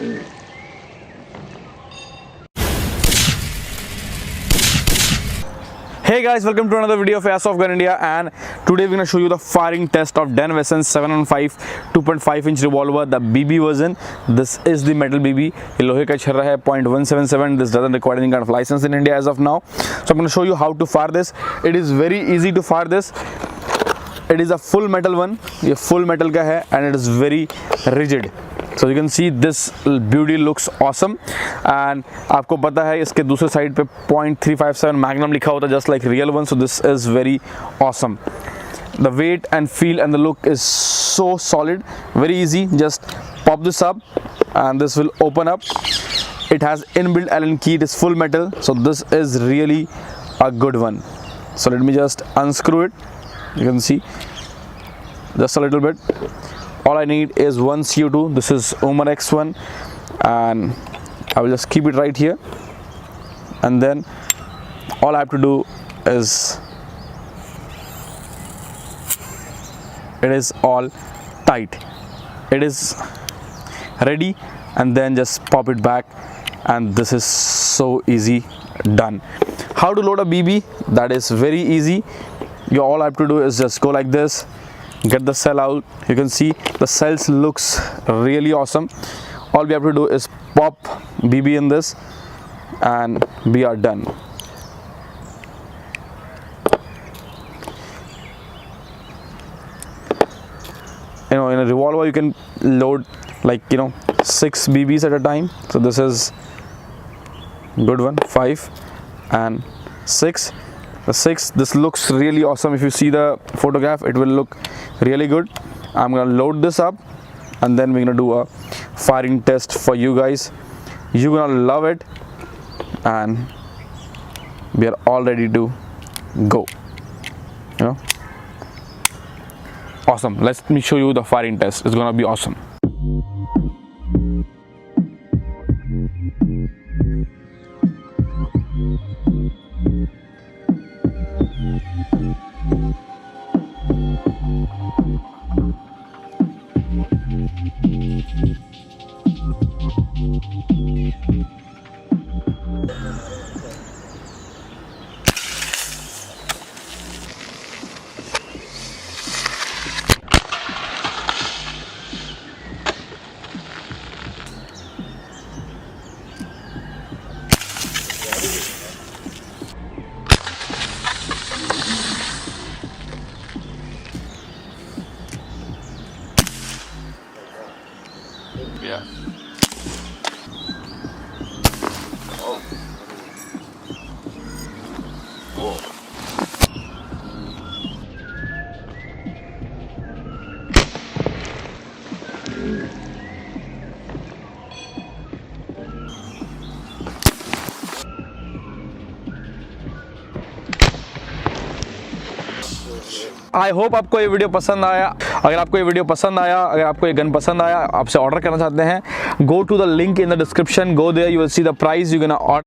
Hey guys, welcome to another video of Airsoft Gun India, and today we're going to show you the firing test of Dan Wesson 7-on-5 2.5 inch revolver, the BB version. This is the metal BB. ये लोहे का छर्रा है, .177. This doesn't require any kind of license in India as of now. So I'm going to show you how to fire this. It is very easy to fire this. It is a full metal one. ये full metal का है and it is very rigid. So you can see this beauty looks awesome. And आपको पता है इसके दूसरे side पे .357 magnum लिखा होता है just like real one. So this is very awesome. The weight and feel and the look is so solid, very easy. Just pop this up and this will open up. It has inbuilt Allen key. It is full metal, so this is really a good one. So let me just unscrew it. You can see just a little bit. All I need is one co2. This is Omer X1, and I will just keep it right here, and then all I have to do is, it is all tight, it is ready, and then just pop it back, and this is so easy, done. How to load a BB? That is very easy. You all I have to do is just go like this, get the cell out. You can see the cells looks really awesome. All we have to do is pop BB in this and we are done. You know, in a revolver you can load like 6 BBs at a time. So this is good one, 5 and 6. The 6, this looks really awesome. If you see the photograph, it will look really good. I'm gonna load this up and then we're gonna do a firing test for you guys. You're gonna love it, and we are all ready to go. Awesome. Let me show you the firing test. It's gonna be awesome. Yeah. Oh. Whoa. I hope आपको ये video पसंद आया। अगर आपको ये video पसंद आया, अगर आपको ये गन पसंद आया, आपसे ऑर्डर करना चाहते हैं, go to the link in the description, go there, you will see the price, you can order.